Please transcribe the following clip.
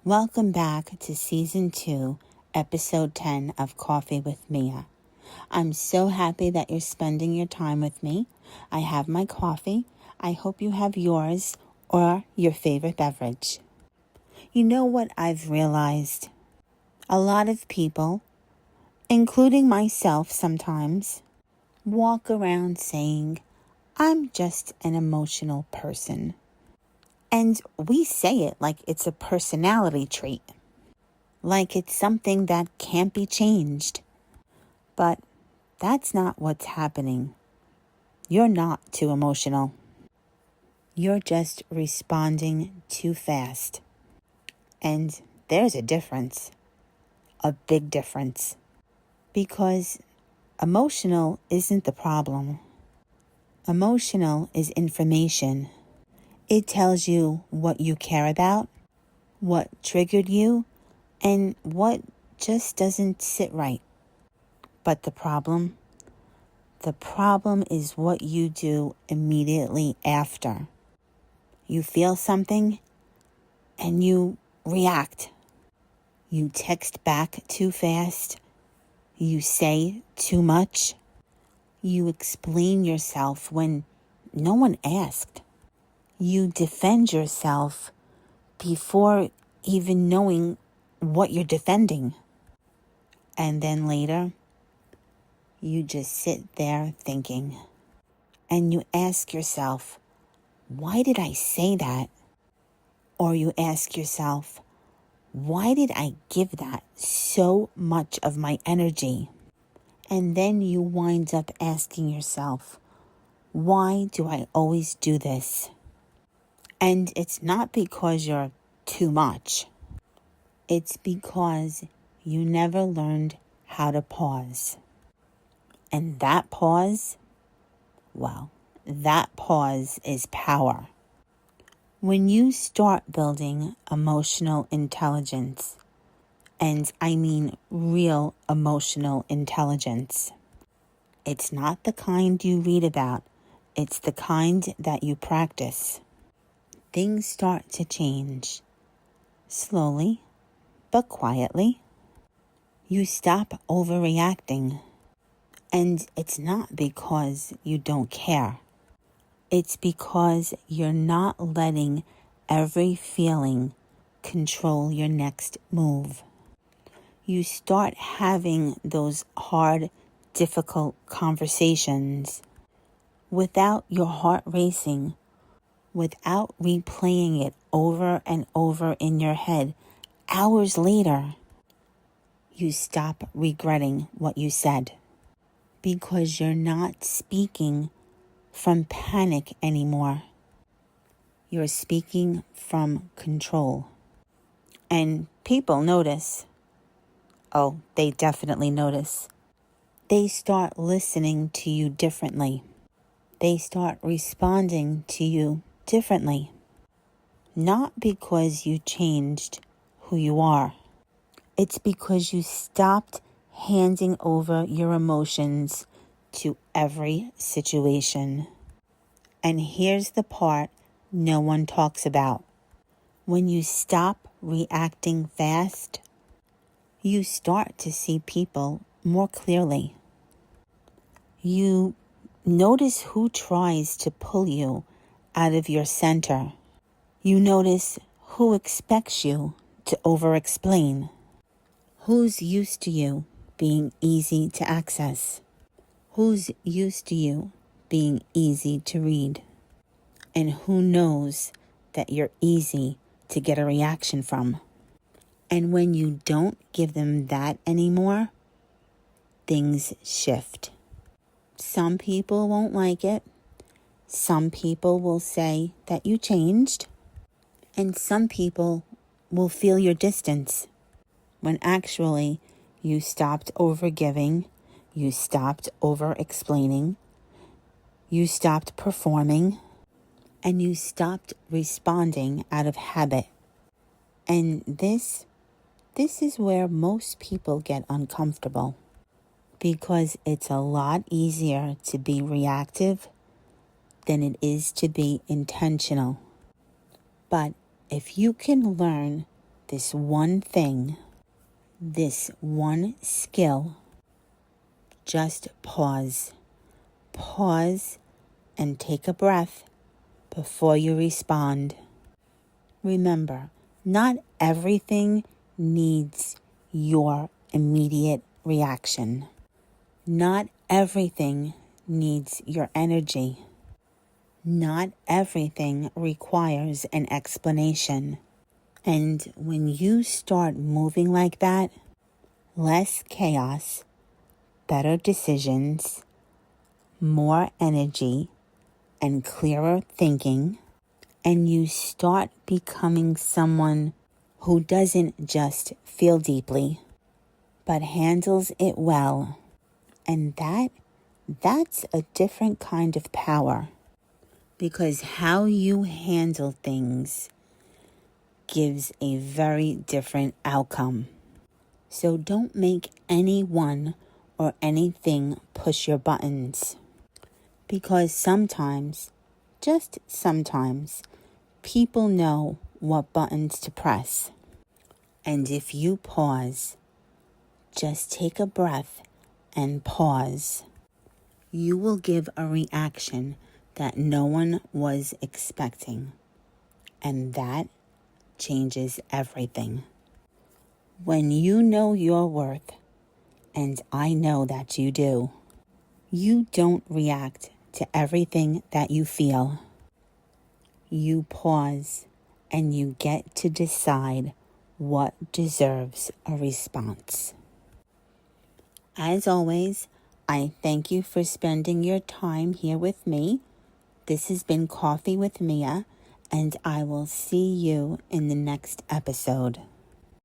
Welcome back to Season 2, Episode 10 of Coffee with Mia. I'm so happy that you're spending your time with me. I have my coffee. I hope you have yours or your favorite beverage. You know what I've realized? A lot of people, including myself sometimes, walk around saying, I'm just an emotional person. And we say it like it's a personality trait, like it's something that can't be changed. But that's not what's happening. You're not too emotional. You're just responding too fast. And there's a difference, a big difference. Because emotional isn't the problem. Emotional is information. It tells you what you care about, what triggered you, and what just doesn't sit right. But the problem is what you do immediately after. You feel something and you react. You text back too fast. You say too much. You explain yourself when no one asked. You defend yourself before even knowing what you're defending. And then later, you just sit there thinking. And you ask yourself, why did I say that? Or you ask yourself, why did I give that so much of my energy? And then you wind up asking yourself, why do I always do this? And it's not because you're too much. It's because you never learned how to pause. And that pause, that pause is power. When you start building emotional intelligence, and I mean real emotional intelligence, it's not the kind you read about, it's the kind that you practice. Things start to change, slowly but quietly. You stop overreacting, and it's not because you don't care. It's because you're not letting every feeling control your next move. You start having those hard, difficult conversations without your heart racing, without replaying it over and over in your head. Hours later, you stop regretting what you said because you're not speaking from panic anymore. You're speaking from control. And people notice. Oh, they definitely notice. They start listening to you differently. They start responding to you differently. Not because you changed who you are. It's because you stopped handing over your emotions to every situation. And here's the part no one talks about. When you stop reacting fast, you start to see people more clearly. You notice who tries to pull you out of your center. You notice who expects you to over-explain. Who's used to you being easy to access? Who's used to you being easy to read? And who knows that you're easy to get a reaction from? And when you don't give them that anymore, things shift. Some people won't like it. Some people will say that you changed. And some people will feel your distance when actually you stopped overgiving, you stopped over-explaining, you stopped performing, and you stopped responding out of habit. And this is where most people get uncomfortable because it's a lot easier to be reactive than it is to be intentional. But if you can learn this one thing, this one skill, just pause. Pause and take a breath before you respond. Remember, not everything needs your immediate reaction. Not everything needs your energy. Not everything requires an explanation. And when you start moving like that, less chaos, better decisions, more energy, and clearer thinking, and you start becoming someone who doesn't just feel deeply, but handles it well. And that's a different kind of power, because how you handle things gives a very different outcome. So don't make anyone or anything push your buttons, because sometimes, just sometimes, people know what buttons to press. And if you pause, just take a breath and pause, you will give a reaction that no one was expecting. And that changes everything. When you know your worth, and I know that you do, you don't react to everything that you feel. You pause and you get to decide what deserves a response. As always, I thank you for spending your time here with me. This has been Coffee with Mia, and I will see you in the next episode.